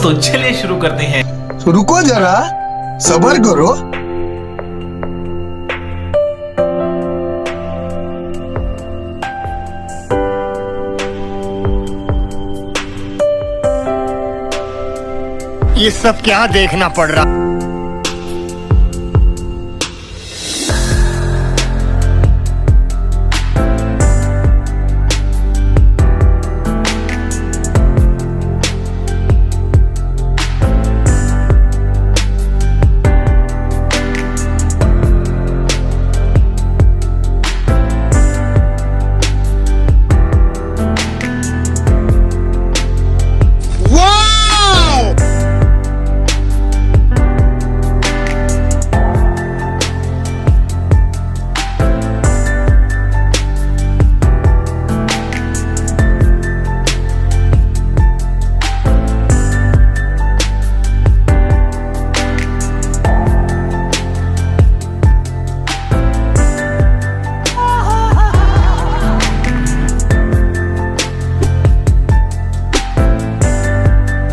तो चलिए शुरू करते हैं। रुको जरा, सब्र करो। ये सब क्या देखना पड़ रहा।